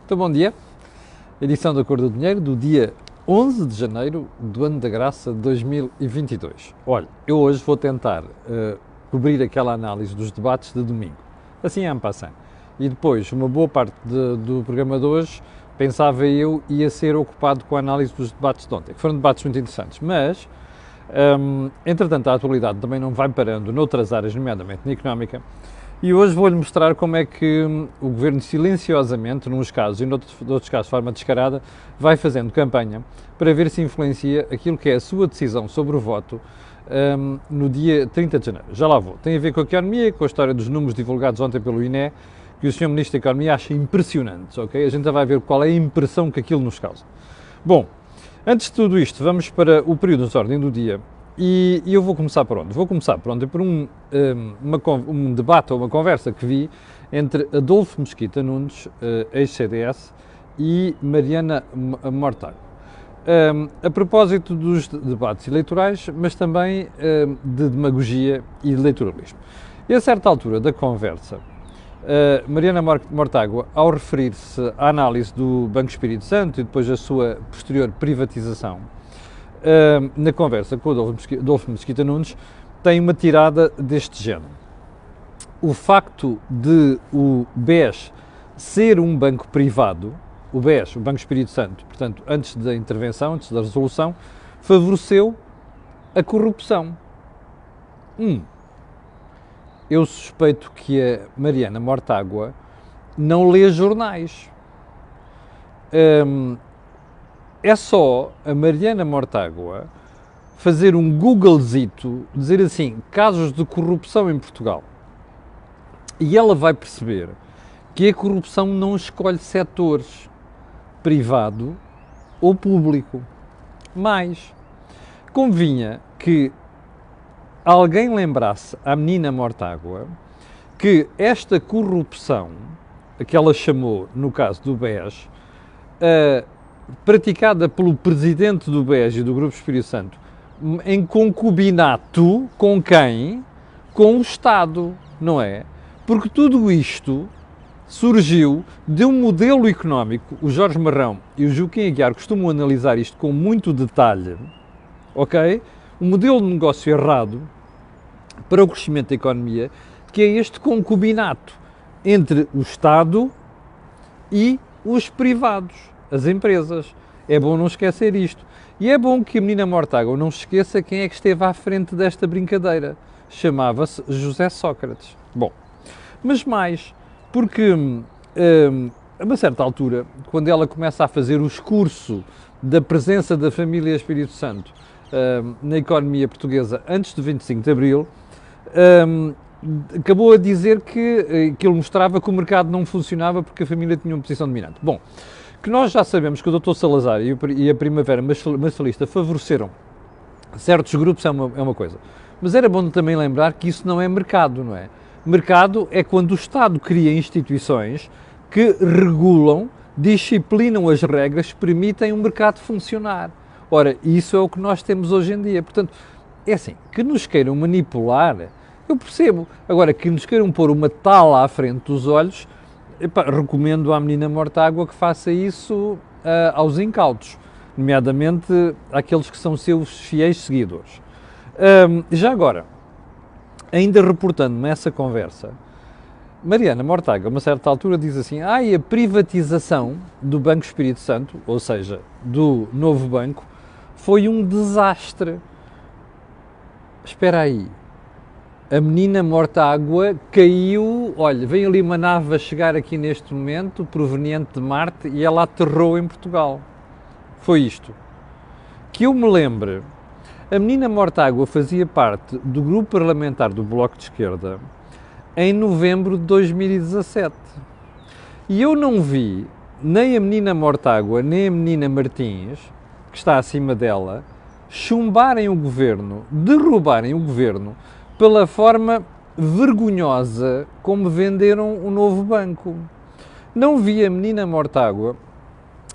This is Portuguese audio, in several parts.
Então, bom dia. Edição da Cor do Dinheiro do dia 11 de janeiro do ano da graça de 2022. Olha, eu hoje vou tentar cobrir aquela análise dos debates de domingo, assim en passant. E depois, uma boa parte do programa de hoje, pensava eu, ia ser ocupado com a análise dos debates de ontem, que foram debates muito interessantes, mas, entretanto, a atualidade também não vai parando noutras áreas, nomeadamente na económica, e hoje vou-lhe mostrar como é que o Governo silenciosamente, nos casos e noutros casos de forma descarada, vai fazendo campanha para ver se influencia aquilo que é a sua decisão sobre o voto no dia 30 de janeiro. Já lá vou. Tem a ver com a economia, com a história dos números divulgados ontem pelo INE, que o Sr. Ministro da Economia acha impressionantes, ok? A gente vai ver qual é a impressão que aquilo nos causa. Bom, antes de tudo isto, vamos para o período de ordem do dia. E eu vou começar por onde? Vou começar por onde? Por um debate ou uma conversa que vi entre Adolfo Mesquita Nunes, ex-CDS, e Mariana Mortágua. A propósito dos debates eleitorais, mas também de demagogia e de eleitoralismo. E a certa altura da conversa, Mariana Mortágua, ao referir-se à análise do Banco Espírito Santo e depois a sua posterior privatização, na conversa com o Adolfo Mesquita Nunes, tem uma tirada deste género. O facto de o BES ser um banco privado, o BES, o Banco Espírito Santo, portanto, antes da intervenção, antes da resolução, favoreceu a corrupção. Eu suspeito que a Mariana Mortágua não lê jornais. É só a Mariana Mortágua fazer um Googlezito, dizer assim, casos de corrupção em Portugal. E ela vai perceber que a corrupção não escolhe setores, privado ou público. Mas convinha que alguém lembrasse à menina Mortágua que esta corrupção, a que ela chamou, no caso do BES, praticada pelo presidente do BES e do Grupo Espírito Santo, em concubinato com quem? Com o Estado, não é? Porque tudo isto surgiu de um modelo económico, o Jorge Marrão e o Joaquim Aguiar costumam analisar isto com muito detalhe, ok? Um modelo de negócio errado para o crescimento da economia, que é este concubinato entre o Estado e os privados, as empresas. É bom não esquecer isto. E é bom que a menina Mortágua não se esqueça quem é que esteve à frente desta brincadeira. Chamava-se José Sócrates. Bom, mas mais, porque a uma certa altura, quando ela começa a fazer o discurso da presença da família Espírito Santo na economia portuguesa antes do 25 de Abril, acabou a dizer que ele mostrava que o mercado não funcionava porque a família tinha uma posição dominante. Bom, que nós já sabemos que o Dr. Salazar e a Primavera Marcelista favoreceram certos grupos é uma coisa. Mas era bom também lembrar que isso não é mercado, não é? Mercado é quando o Estado cria instituições que regulam, disciplinam as regras, permitem o mercado funcionar. Ora, isso é o que nós temos hoje em dia. Portanto, é assim, que nos queiram manipular, eu percebo. Agora, que nos queiram pôr uma tala à frente dos olhos, recomendo à menina Mortágua que faça isso aos incautos, nomeadamente àqueles que são seus fiéis seguidores. Já agora, ainda reportando-me essa conversa, Mariana Mortágua, a uma certa altura, diz assim, a privatização do Banco Espírito Santo, ou seja, do novo banco, foi um desastre. Espera aí. A menina Mortágua caiu, olha, vem ali uma nave a chegar aqui neste momento, proveniente de Marte, e ela aterrou em Portugal. Foi isto. Que eu me lembre, a menina Mortágua fazia parte do grupo parlamentar do Bloco de Esquerda em novembro de 2017. E eu não vi nem a menina Mortágua, nem a menina Martins, que está acima dela, chumbarem o governo, derrubarem o governo, pela forma vergonhosa como venderam o novo banco. Não vi a menina Mortágua,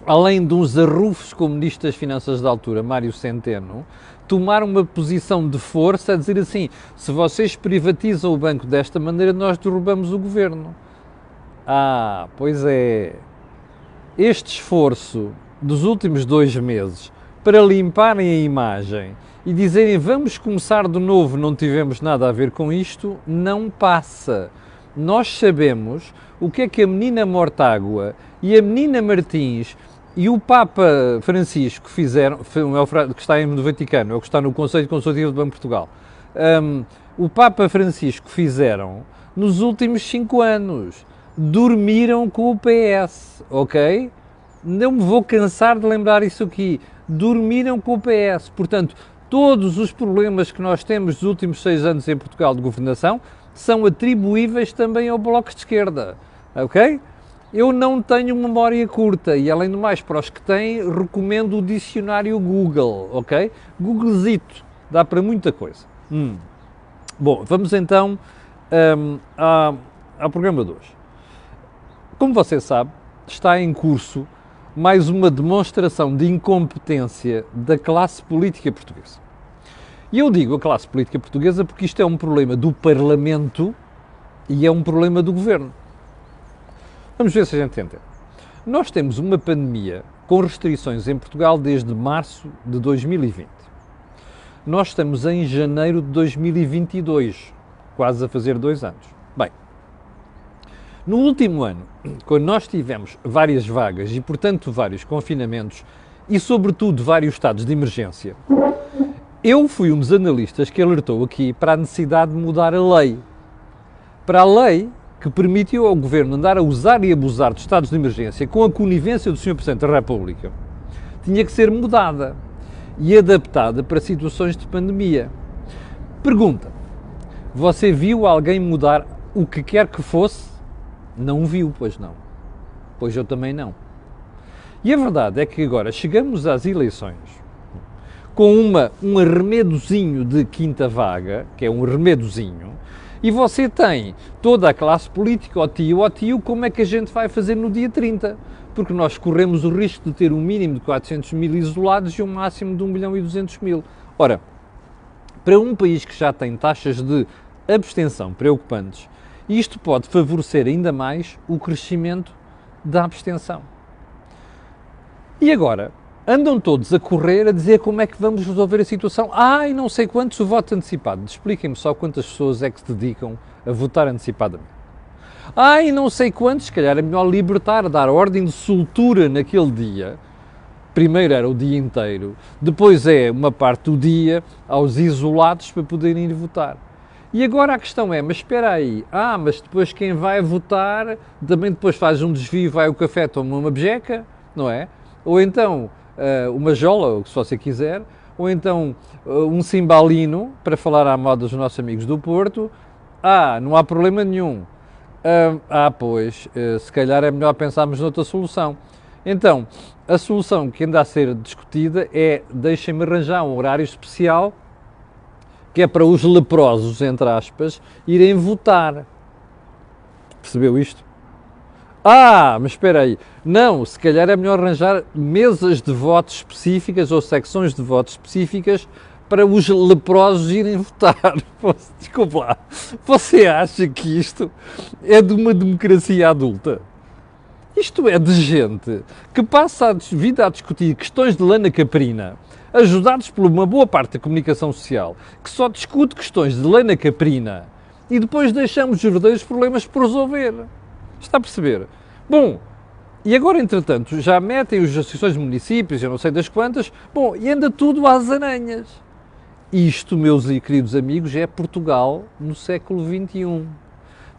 além de uns arrufos como Ministro das Finanças da altura, Mário Centeno, tomar uma posição de força a dizer assim, se vocês privatizam o banco desta maneira, nós derrubamos o governo. Pois é. este esforço dos últimos 2 meses para limparem a imagem e dizerem vamos começar de novo, não tivemos nada a ver com isto, não passa. Nós sabemos o que é que a menina Mortágua e a menina Martins e o Papa Francisco fizeram, que está no Vaticano, ou que está no Conselho Consultivo do Banco de Portugal, o Papa Francisco fizeram nos últimos 5 anos. Dormiram com o PS, ok? Não me vou cansar de lembrar isso aqui. Dormiram com o PS. Portanto, todos os problemas que nós temos nos últimos 6 anos em Portugal de governação são atribuíveis também ao Bloco de Esquerda, ok? Eu não tenho memória curta e, além do mais, para os que têm, recomendo o dicionário Google, ok? Googlezito, dá para muita coisa. Bom, vamos então ao programa de hoje. Como você sabe, está em curso mais uma demonstração de incompetência da classe política portuguesa. E eu digo a classe política portuguesa porque isto é um problema do Parlamento e é um problema do Governo. Vamos ver se a gente entende. Nós temos uma pandemia com restrições em Portugal desde março de 2020. Nós estamos em janeiro de 2022, quase a fazer 2 anos. Bem, no último ano, quando nós tivemos várias vagas e, portanto, vários confinamentos e, sobretudo, vários estados de emergência, eu fui um dos analistas que alertou aqui para a necessidade de mudar a lei. Para a lei que permitiu ao Governo andar a usar e abusar dos estados de emergência com a conivência do Sr. Presidente da República, tinha que ser mudada e adaptada para situações de pandemia. Pergunta, você viu alguém mudar o que quer que fosse? Não viu, pois não. Pois eu também não. E a verdade é que agora chegamos às eleições com um arremedozinho de quinta vaga, que é um arremedozinho, e você tem toda a classe política, ó tio, como é que a gente vai fazer no dia 30? Porque nós corremos o risco de ter um mínimo de 400 mil isolados e um máximo de 1.200.000. Ora, para um país que já tem taxas de abstenção preocupantes, isto pode favorecer ainda mais o crescimento da abstenção. E agora, andam todos a correr a dizer como é que vamos resolver a situação. E não sei quantos o voto antecipado. Expliquem-me só quantas pessoas é que se dedicam a votar antecipadamente. E não sei quantos, se calhar é melhor libertar, dar ordem de soltura naquele dia. Primeiro era o dia inteiro, depois é uma parte do dia aos isolados para poderem ir votar. E agora a questão é, mas espera aí, mas depois quem vai votar também depois faz um desvio, vai ao café, toma uma bejeca, não é? Ou então uma jola, se você quiser, ou então um cimbalino, para falar à moda dos nossos amigos do Porto. Não há problema nenhum. Pois, se calhar é melhor pensarmos noutra solução. Então, a solução que anda a ser discutida é, deixem-me arranjar um horário especial, que é para os leprosos, entre aspas, irem votar. Percebeu isto? Mas espera aí. Não, se calhar é melhor arranjar mesas de votos específicas ou secções de votos específicas para os leprosos irem votar. Desculpa lá. Você acha que isto é de uma democracia adulta? Isto é de gente que passa a vida a discutir questões de lana caprina, ajudados por uma boa parte da comunicação social, que só discute questões de lana caprina e depois deixamos os verdadeiros problemas por resolver. Está a perceber? Bom, e agora, entretanto, já metem os associações de municípios, eu não sei das quantas, e anda tudo às aranhas. Isto, meus e queridos amigos, é Portugal no século XXI.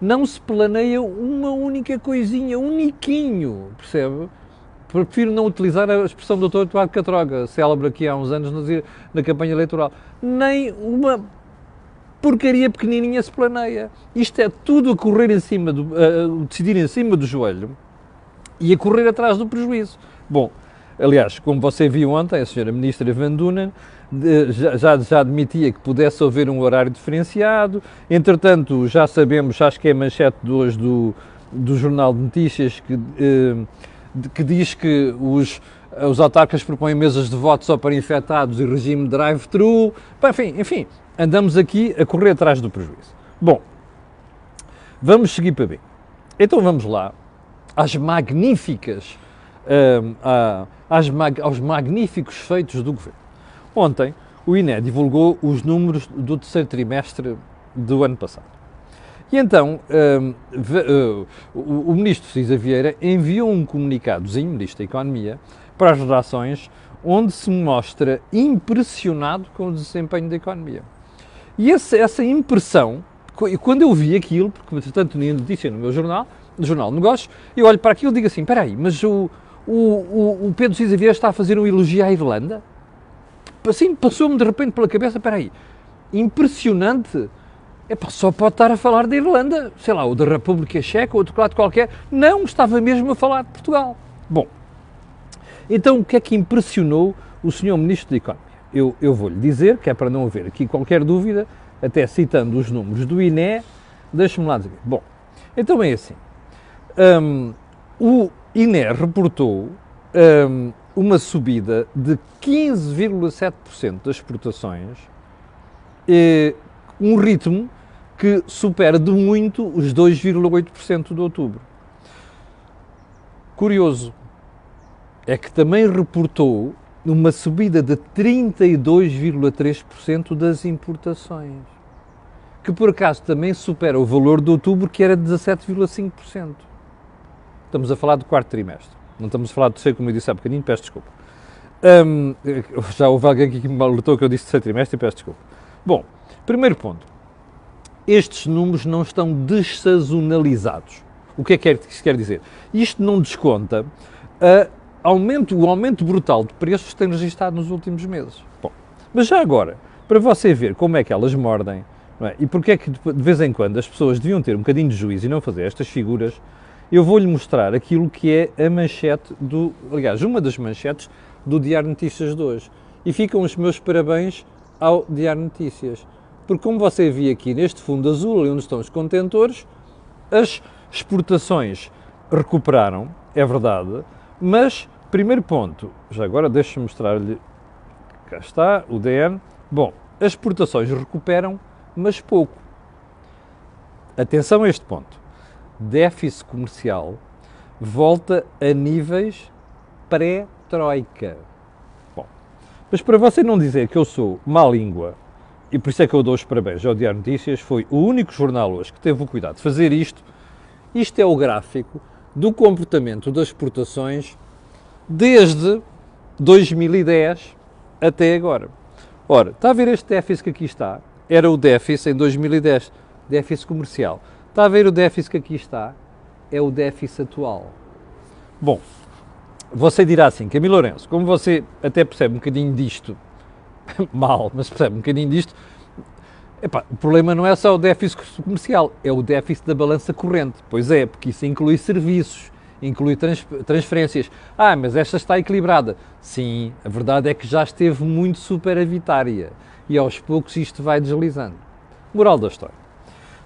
Não se planeia uma única coisinha, uniquinho, percebe? Prefiro não utilizar a expressão do Dr. Eduardo Catroga, célebre aqui há uns anos na campanha eleitoral. Nem uma porcaria pequenininha se planeia. Isto é tudo a correr decidir em cima do joelho e a correr atrás do prejuízo. Bom, aliás, como você viu ontem, a senhora Ministra Van Dunen já admitia que pudesse haver um horário diferenciado. Entretanto, já sabemos, acho que é a manchete de hoje do Jornal de Notícias, que diz que os autarcas propõem mesas de voto só para infectados e regime drive-thru. Enfim, andamos aqui a correr atrás do prejuízo. Bom, vamos seguir para bem. Então vamos lá às magníficas aos magníficos feitos do governo. Ontem, o INE divulgou os números do terceiro trimestre do ano passado. E então, o ministro Cisa Vieira enviou um comunicadozinho, ministro da Economia, para as redações, onde se mostra impressionado com o desempenho da economia. E essa impressão, quando eu vi aquilo, porque portanto tinha notícia no meu jornal, no Jornal de Negócios, eu olho para aquilo e digo assim, espera aí, mas o Pedro Cisa Vieira está a fazer um elogio à Irlanda? Assim, passou-me de repente pela cabeça, espera aí, impressionante. Epá, só pode estar a falar da Irlanda, sei lá, ou da República Checa, ou outro lado qualquer. Não, estava mesmo a falar de Portugal. Bom, então o que é que impressionou o Sr. Ministro da Economia? Eu vou-lhe dizer, que é para não haver aqui qualquer dúvida, até citando os números do INE, deixe-me lá dizer. Bom, então é assim, o INE reportou uma subida de 15,7% das exportações, um ritmo que supera de muito os 2,8% de outubro. Curioso é que também reportou uma subida de 32,3% das importações, que por acaso também supera o valor de outubro, que era de 17,5%. Estamos a falar do quarto trimestre, não estamos a falar do terceiro, como eu disse há bocadinho, peço desculpa. Já houve alguém aqui que me alertou que eu disse terceiro trimestre e peço desculpa. Bom, primeiro ponto, estes números não estão dessazonalizados. O que é que isso quer dizer? Isto não desconta o aumento brutal de preços que tem registrado nos últimos meses. Bom, mas já agora, para você ver como é que elas mordem, não é? E porque é que de vez em quando as pessoas deviam ter um bocadinho de juízo e não fazer estas figuras, eu vou-lhe mostrar aquilo que é a manchete aliás, uma das manchetes do Diário Notícias de hoje. E ficam os meus parabéns ao Diário Notícias. Porque como você vê aqui neste fundo azul, ali onde estão os contentores, as exportações recuperaram, é verdade, mas, primeiro ponto, já agora deixa-me mostrar-lhe, cá está, o DN. Bom, as exportações recuperam, mas pouco. Atenção a este ponto. Déficit comercial volta a níveis pré-troika. Bom, mas para você não dizer que eu sou má língua, e por isso é que eu dou os parabéns ao Diário Notícias, foi o único jornal hoje que teve o cuidado de fazer isto. Isto é o gráfico do comportamento das exportações desde 2010 até agora. Ora, está a ver este déficit que aqui está? Era o déficit em 2010, déficit comercial. Está a ver o déficit que aqui está? É o déficit atual. Bom, você dirá assim, Camilo Lourenço, como você até percebe um bocadinho disto, mal, mas percebe um bocadinho disto, epá, o problema não é só o déficit comercial, é o déficit da balança corrente. Pois é, porque isso inclui serviços, inclui transferências. Mas esta está equilibrada. Sim, a verdade é que já esteve muito superavitária e aos poucos isto vai deslizando. Moral da história.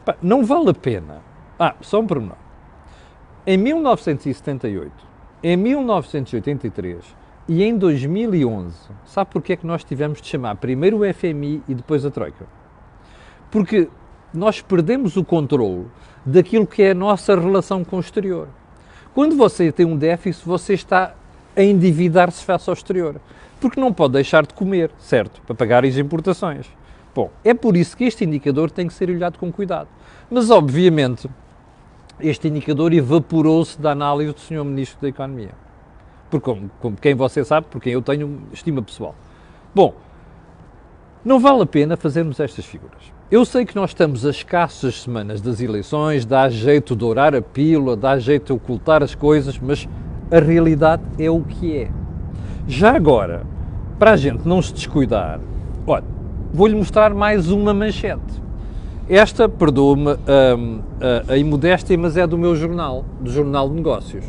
Epá, não vale a pena. Só um pormenor. Em 1978, em 1983 e em 2011, sabe porquê é que nós tivemos de chamar primeiro o FMI e depois a Troika? Porque nós perdemos o controle daquilo que é a nossa relação com o exterior. Quando você tem um déficit, você está a endividar-se face ao exterior. Porque não pode deixar de comer, certo? Para pagar as importações. Bom, é por isso que este indicador tem que ser olhado com cuidado. Mas, obviamente, este indicador evaporou-se da análise do Sr. Ministro da Economia. Porque, como quem você sabe, por quem eu tenho estima pessoal. Bom, não vale a pena fazermos estas figuras. Eu sei que nós estamos a escassas semanas das eleições, dá jeito de dourar a pílula, dá jeito de ocultar as coisas, mas a realidade é o que é. Já agora, para a gente não se descuidar, olha, vou-lhe mostrar mais uma manchete. Esta, perdoa-me a imodéstia, mas é do meu jornal, do Jornal de Negócios.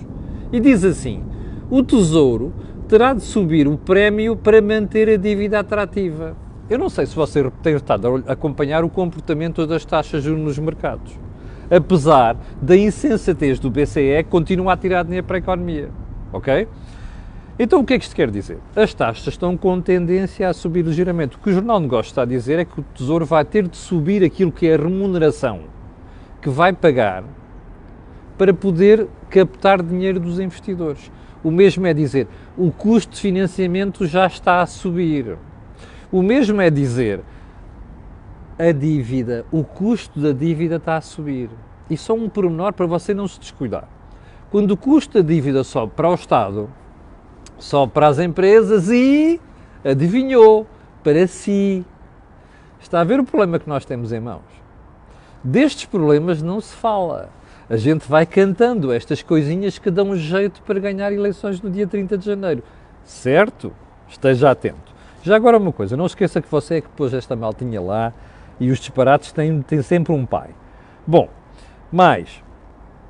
E diz assim: o Tesouro terá de subir o prémio para manter a dívida atrativa. Eu não sei se você tem estado a acompanhar o comportamento das taxas de juros nos mercados. Apesar da insensatez do BCE, continua a tirar dinheiro para a economia. Ok? Então o que é que isto quer dizer? As taxas estão com tendência a subir ligeiramente. O que o Jornal de Negócios está a dizer é que o Tesouro vai ter de subir aquilo que é a remuneração que vai pagar para poder captar dinheiro dos investidores. O mesmo é dizer, o custo de financiamento já está a subir. O mesmo é dizer, a dívida, o custo da dívida está a subir. E só um pormenor para você não se descuidar. Quando o custo da dívida sobe para o Estado, sobe para as empresas e, adivinhou, para si. Está a ver o problema que nós temos em mãos? Destes problemas não se fala. A gente vai cantando estas coisinhas que dão um jeito para ganhar eleições no dia 30 de janeiro. Certo? Esteja atento. Já agora uma coisa, não esqueça que você é que pôs esta maltinha lá e os disparates têm sempre um pai. Bom, mas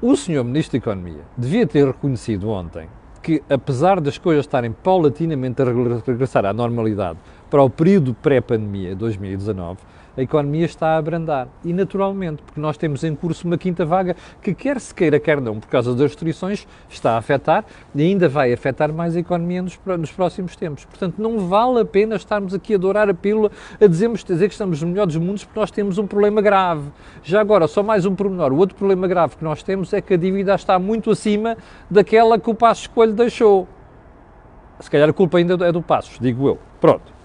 o Sr. Ministro da Economia devia ter reconhecido ontem que, apesar das coisas estarem paulatinamente a regressar à normalidade para o período pré-pandemia, 2019, a economia está a abrandar. E naturalmente, porque nós temos em curso uma quinta vaga que, quer se queira, quer não, por causa das restrições, está a afetar e ainda vai afetar mais a economia nos próximos tempos. Portanto, não vale a pena estarmos aqui a dourar a pílula, a dizer que estamos no melhor dos mundos porque nós temos um problema grave. Já agora, só mais um pormenor. O outro problema grave que nós temos é que a dívida está muito acima daquela que o Passos Coelho deixou. Se calhar a culpa ainda é do Passos, digo eu. Pronto.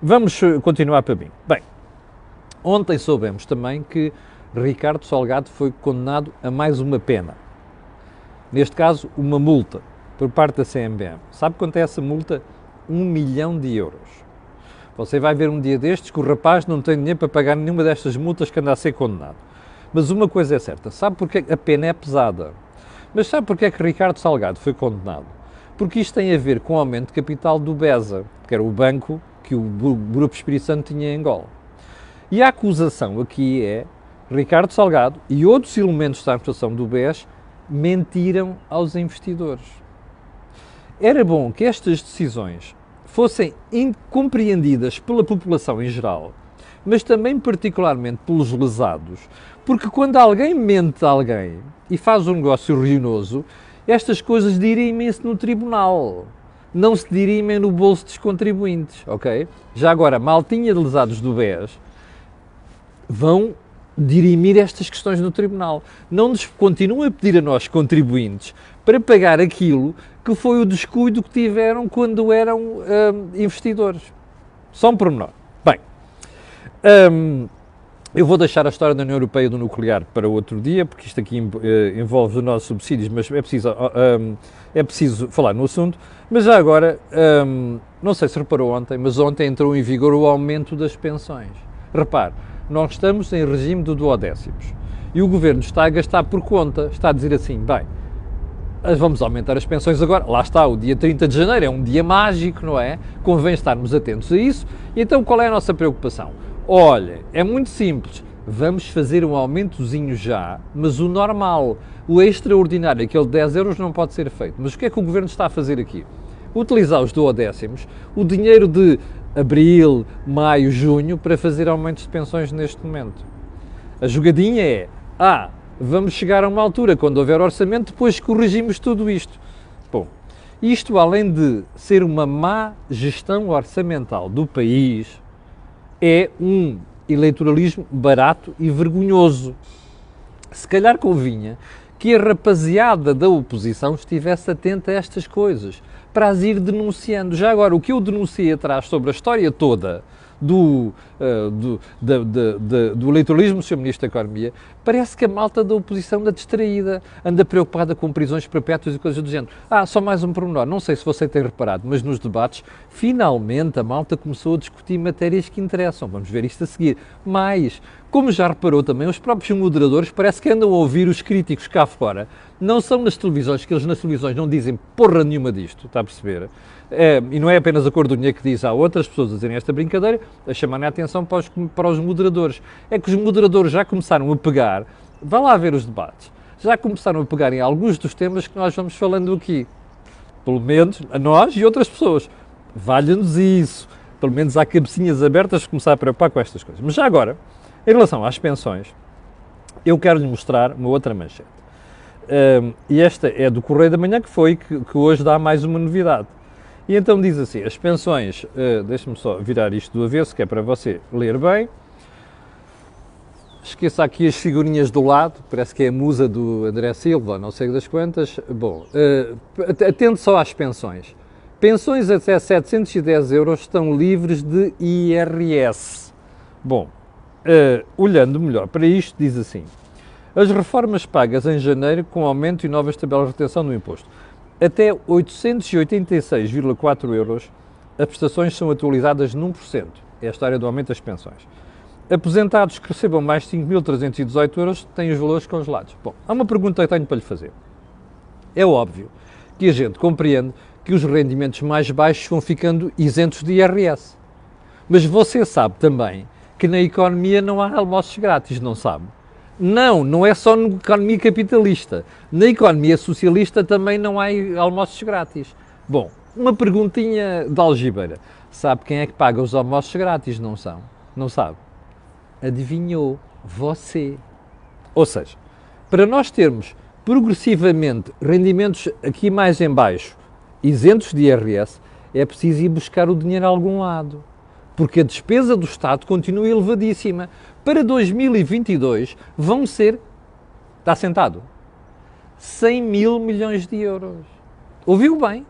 Vamos continuar para mim. Bem, ontem soubemos também que Ricardo Salgado foi condenado a mais uma pena. Neste caso, uma multa por parte da CMVM. Sabe quanto é essa multa? 1 milhão de euros. Você vai ver um dia destes que o rapaz não tem dinheiro para pagar nenhuma destas multas que anda a ser condenado. Mas uma coisa é certa, sabe porque a pena é pesada? Mas sabe porque é que Ricardo Salgado foi condenado? Porque isto tem a ver com o aumento de capital do BESA, que era o banco que o Grupo Espírito Santo tinha em Angola. E a acusação aqui é Ricardo Salgado e outros elementos da administração do BES mentiram aos investidores. Era bom que estas decisões fossem compreendidas pela população em geral, mas também particularmente pelos lesados, porque quando alguém mente a alguém e faz um negócio ruinoso, estas coisas dirimem-se no tribunal. Não se dirimem no bolso dos contribuintes, ok? Já agora, maltinha de lesados do BES vão dirimir estas questões no tribunal. Não nos continuam a pedir a nós, contribuintes, para pagar aquilo que foi o descuido que tiveram quando eram investidores. Só um pormenor. Bem, eu vou deixar a história da União Europeia do nuclear para outro dia, porque isto aqui envolve os nossos subsídios, mas é preciso falar no assunto. Mas já agora, não sei se reparou ontem, mas ontem entrou em vigor o aumento das pensões. Repare, nós estamos em regime de duodécimos e o Governo está a gastar por conta, está a dizer assim, bem, vamos aumentar as pensões agora, lá está, o dia 30 de janeiro é um dia mágico, não é? Convém estarmos atentos a isso. E então qual é a nossa preocupação? Olha, é muito simples, vamos fazer um aumentozinho já, mas o normal, o extraordinário, aquele de 10 euros não pode ser feito. Mas o que é que o Governo está a fazer aqui? Utilizar os duodécimos, o dinheiro de abril, maio, junho, para fazer aumentos de pensões neste momento. A jogadinha é, vamos chegar a uma altura, quando houver orçamento, depois corrigimos tudo isto. Bom, isto além de ser uma má gestão orçamental do país, é um eleitoralismo barato e vergonhoso. Se calhar convinha que a rapaziada da oposição estivesse atenta a estas coisas, para as ir denunciando. Já agora, o que eu denunciei atrás sobre a história toda do eleitoralismo do Sr. Ministro da Economia, parece que a malta da oposição anda distraída, anda preocupada com prisões perpétuas e coisas do género. Só mais um pormenor, não sei se você tem reparado, mas nos debates, finalmente a malta começou a discutir matérias que interessam. Vamos ver isto a seguir. Mas, como já reparou também, os próprios moderadores parece que andam a ouvir os críticos cá fora. Não são nas televisões, que eles nas televisões não dizem porra nenhuma disto, está a perceber? E não é apenas a Cor do Dinheiro que diz, há outras pessoas a dizerem esta brincadeira, a chamarem a atenção para os moderadores. É que os moderadores já começaram a pegar, vá lá ver os debates, já começaram a pegar em alguns dos temas que nós vamos falando aqui. Pelo menos a nós e outras pessoas. Valha-nos isso. Pelo menos há cabecinhas abertas de começar a preocupar com estas coisas. Mas já agora, em relação às pensões, eu quero-lhe mostrar uma outra manchete. E esta é do Correio da Manhã, que hoje dá mais uma novidade. E então diz assim, as pensões, deixe-me só virar isto do avesso, que é para você ler bem. esqueça aqui as figurinhas do lado, parece que é a musa do André Silva, não sei das quantas. Bom, atende só às pensões. Pensões até 710 euros estão livres de IRS. Bom, olhando melhor para isto, diz assim: as reformas pagas em janeiro com aumento e novas tabelas de retenção do imposto. Até 886,4 euros, as prestações são atualizadas num por cento. É a história do aumento das pensões. Aposentados que recebam mais de 5.318 euros têm os valores congelados. Bom, há uma pergunta que tenho para lhe fazer. É óbvio que a gente compreende que os rendimentos mais baixos vão ficando isentos de IRS. Mas você sabe também que na economia não há almoços grátis, não sabe? Não, não é só na economia capitalista. Na economia socialista também não há almoços grátis. Bom, uma perguntinha de algibeira. Sabe quem é que paga os almoços grátis? Não são? Não sabe? Adivinhou? Você. Ou seja, para nós termos progressivamente rendimentos aqui mais em baixo, isentos de IRS, é preciso ir buscar o dinheiro a algum lado. Porque a despesa do Estado continua elevadíssima. Para 2022 vão ser, está sentado, 100 mil milhões de euros. Ouviu bem?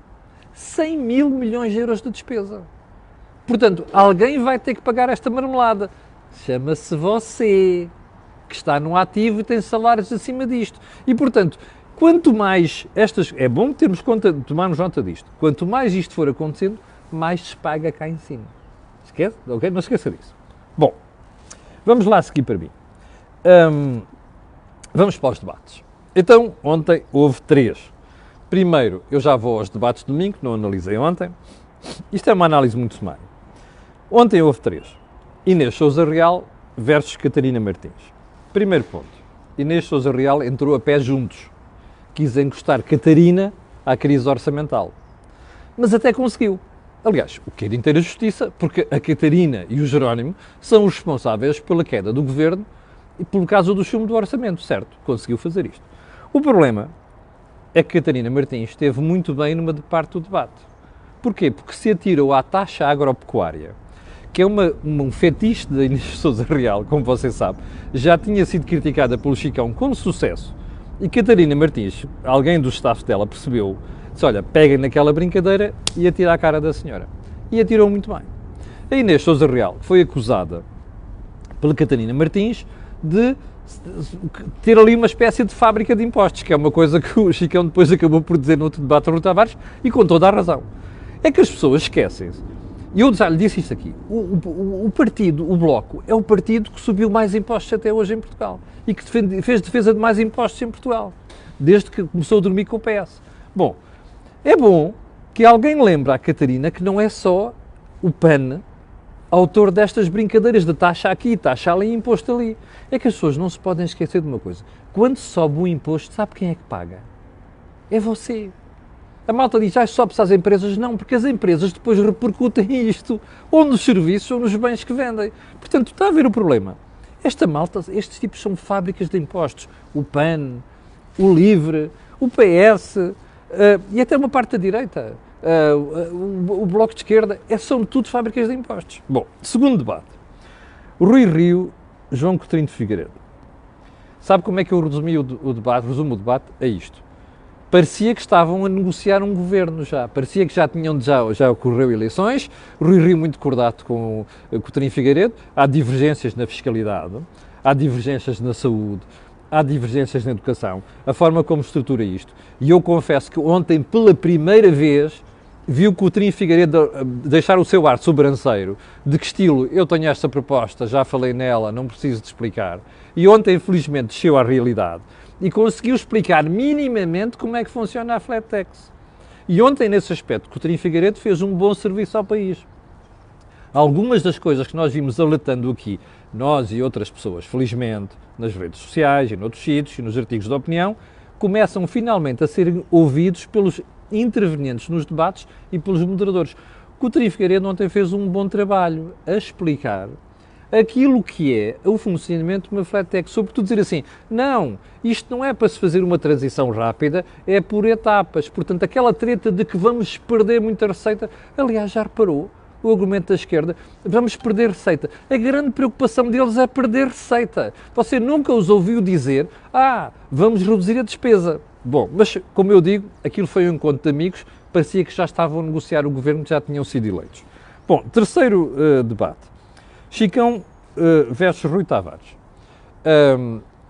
100 mil milhões de euros de despesa. Portanto, alguém vai ter que pagar esta marmelada. Chama-se você, que está no ativo e tem salários acima disto. E, portanto, quanto mais estas... É bom tomarmos nota disto. Quanto mais isto for acontecendo, mais se paga cá em cima. Esquece? Ok? Não se esqueça disso. Bom, vamos lá seguir para mim. Vamos para os debates. Então, ontem houve 3. Primeiro, eu já vou aos debates de domingo, que não analisei ontem. Isto é uma análise muito sumária. Ontem houve 3. Inês Sousa Real versus Catarina Martins. Primeiro ponto. Inês Sousa Real entrou a pé juntos. Quis encostar Catarina à crise orçamental. Mas até conseguiu. Aliás, o que é de inteira justiça, porque a Catarina e o Jerónimo são os responsáveis pela queda do governo e pelo caso do chumbo do orçamento, certo? Conseguiu fazer isto. O problema é que Catarina Martins esteve muito bem numa parte do debate. Porquê? Porque se atirou à taxa agropecuária, que é um fetiche da Inês Sousa Real, como você sabe, já tinha sido criticada pelo Chicão com sucesso, e Catarina Martins, alguém do staff dela, percebeu, disse, olha, peguem naquela brincadeira e atira à cara da senhora. E atirou muito bem. A Inês Sousa Real foi acusada pela Catarina Martins de ter ali uma espécie de fábrica de impostos, que é uma coisa que o Chicão depois acabou por dizer no outro debate do Rui Tavares, e com toda a razão. É que as pessoas esquecem-se. E eu já lhe disse isto aqui. O partido, o Bloco, é o partido que subiu mais impostos até hoje em Portugal e que fez defesa de mais impostos em Portugal, desde que começou a dormir com o PS. Bom, é bom que alguém lembre à Catarina que não é só o PAN autor destas brincadeiras de taxa aqui, taxa ali, imposto ali. É que as pessoas não se podem esquecer de uma coisa. Quando sobe o imposto, sabe quem é que paga? É você. A malta diz, sobe-se às empresas. Não, porque as empresas depois repercutem isto, ou nos serviços ou nos bens que vendem. Portanto, está a ver o problema. Esta malta, estes tipos são fábricas de impostos. O PAN, o LIVRE, o PS, e até uma parte da direita, o Bloco de Esquerda, são tudo fábricas de impostos. Bom, segundo debate. Rui Rio, João Coutinho de Figueiredo. Sabe como é que eu resumi o debate? Resumo o debate a isto. Parecia que estavam a negociar um governo já. Parecia que já ocorreu eleições. Rui Rio muito cordato com Coutinho de Figueiredo. Há divergências na fiscalidade, há divergências na saúde, há divergências na educação, a forma como estrutura isto. E eu confesso que ontem, pela primeira vez, vi o Coutinho de Figueiredo deixar o seu ar sobranceiro, de que estilo, eu tenho esta proposta, já falei nela, não preciso de explicar. E ontem, infelizmente, desceu à realidade e conseguiu explicar minimamente como é que funciona a flat tax. E ontem, nesse aspecto, Coutinho de Figueiredo fez um bom serviço ao país. Algumas das coisas que nós vimos alertando aqui, nós e outras pessoas, felizmente, nas redes sociais e noutros sítios e nos artigos de opinião, começam finalmente a ser ouvidos pelos intervenientes nos debates e pelos moderadores. Coutinho de Figueiredo ontem fez um bom trabalho a explicar aquilo que é o funcionamento de uma flat tax, sobretudo dizer assim, não, isto não é para se fazer uma transição rápida, é por etapas. Portanto, aquela treta de que vamos perder muita receita, aliás, já reparou, o argumento da esquerda, vamos perder receita. A grande preocupação deles é perder receita. Você nunca os ouviu dizer, vamos reduzir a despesa. Bom, mas como eu digo, aquilo foi um encontro de amigos, parecia que já estavam a negociar o governo, que já tinham sido eleitos. Bom, terceiro debate. Chicão versus Rui Tavares.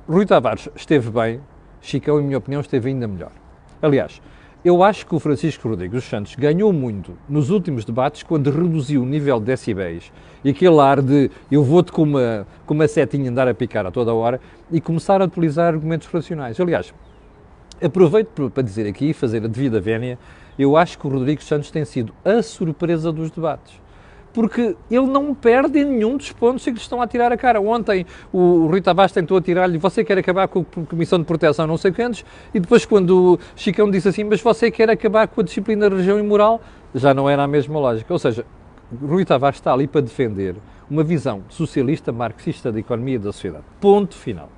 Rui Tavares esteve bem, Chicão, em minha opinião, esteve ainda melhor. Aliás, eu acho que o Francisco Rodrigues dos Santos ganhou muito nos últimos debates quando reduziu o nível de decibéis e aquele ar de eu vou-te com uma setinha andar a picar a toda hora e começar a utilizar argumentos racionais. Aliás, aproveito para dizer aqui e fazer a devida vénia, eu acho que o Rodrigues Santos tem sido a surpresa dos debates. Porque ele não perde nenhum dos pontos que lhe estão a tirar a cara. Ontem o Rui Tavares tentou atirar-lhe, você quer acabar com a Comissão de Proteção não sei quantos, e depois quando o Chicão disse assim, mas você quer acabar com a disciplina da região e moral, já não era a mesma lógica. Ou seja, Rui Tavares está ali para defender uma visão socialista, marxista da economia e da sociedade. Ponto final.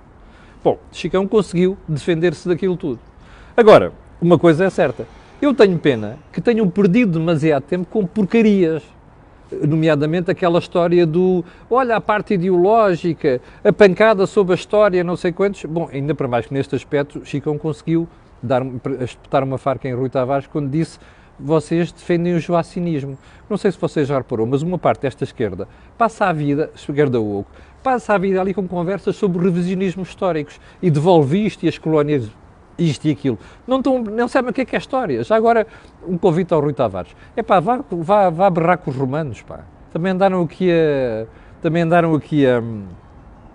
Bom, Chicão conseguiu defender-se daquilo tudo. Agora, uma coisa é certa, eu tenho pena que tenham perdido demasiado tempo com porcarias. Nomeadamente aquela história do, olha, a parte ideológica, a pancada sobre a história, não sei quantos. Bom, ainda para mais que neste aspecto, Chicão conseguiu espetar uma farca em Rui Tavares quando disse vocês defendem o joacinismo. Não sei se vocês já reparou, mas uma parte desta esquerda passa a vida, esquerda oco, passa a vida ali com conversas sobre revisionismos históricos e devolve isto e as colónias isto e aquilo. Não sabem o que é história. Já agora, um convite ao Rui Tavares. Vá berrar com os romanos, pá. Também andaram aqui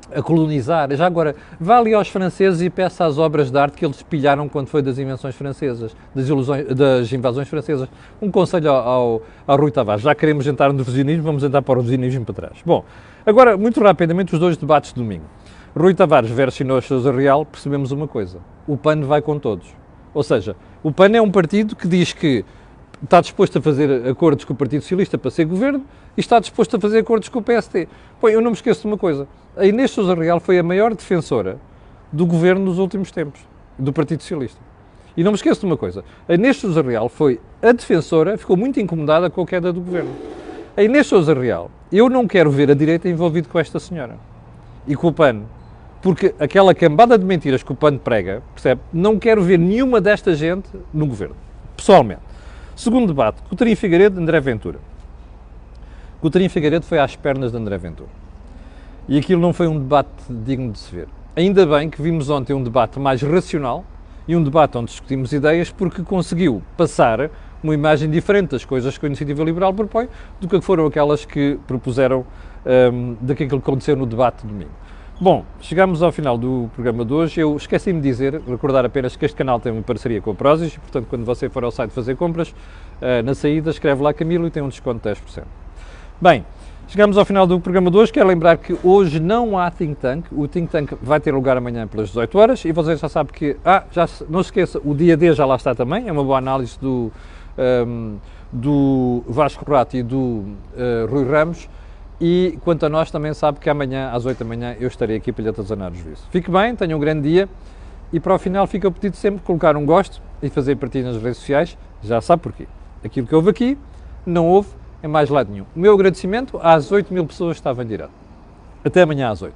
a colonizar. Já agora, vá ali aos franceses e peça as obras de arte que eles pilharam quando foi das invenções francesas, das invasões francesas. Um conselho ao Rui Tavares. Já queremos entrar no revisionismo, vamos entrar para o revisionismo para trás. Bom, agora, muito rapidamente, os dois debates de domingo. Rui Tavares versus Inês Sousa Real, percebemos uma coisa, o PAN vai com todos. Ou seja, o PAN é um partido que diz que está disposto a fazer acordos com o Partido Socialista para ser governo e está disposto a fazer acordos com o PSD. Bom, eu não me esqueço de uma coisa, a Inês Sousa Real foi a maior defensora do governo nos últimos tempos, do Partido Socialista. E não me esqueço de uma coisa, a Inês Sousa Real foi a defensora, ficou muito incomodada com a queda do governo. A Inês Sousa Real, eu não quero ver a direita envolvida com esta senhora e com o PAN. Porque aquela cambada de mentiras que o PAN prega, percebe? Não quero ver nenhuma desta gente no governo, pessoalmente. Segundo debate, Coutinho Figueiredo e André Ventura. Coutinho Figueiredo foi às pernas de André Ventura. E aquilo não foi um debate digno de se ver. Ainda bem que vimos ontem um debate mais racional e um debate onde discutimos ideias, porque conseguiu passar uma imagem diferente das coisas que a Iniciativa Liberal propõe do que foram aquelas que propuseram daquilo que aconteceu no debate de domingo. Bom, chegamos ao final do programa de hoje. Eu esqueci-me de dizer, recordar apenas que este canal tem uma parceria com a Prozis e, portanto, quando você for ao site fazer compras, na saída escreve lá Camilo e tem um desconto de 10%. Bem, chegamos ao final do programa de hoje. Quero lembrar que hoje não há Think Tank. O Think Tank vai ter lugar amanhã pelas 18 horas e você já sabe que, não se esqueça, o dia D já lá está também. É uma boa análise do Vasco Rato e do Rui Ramos. E quanto a nós, também sabe que amanhã, às 8 da manhã, eu estarei aqui para lhe atazanar os juízos. Fique bem, tenha um grande dia e para o final fica o pedido sempre de colocar um gosto e fazer partilha nas redes sociais, já sabe porquê. Aquilo que houve aqui, não houve em mais lado nenhum. O meu agradecimento às 8.000 pessoas que estavam em direto. Até amanhã às 8.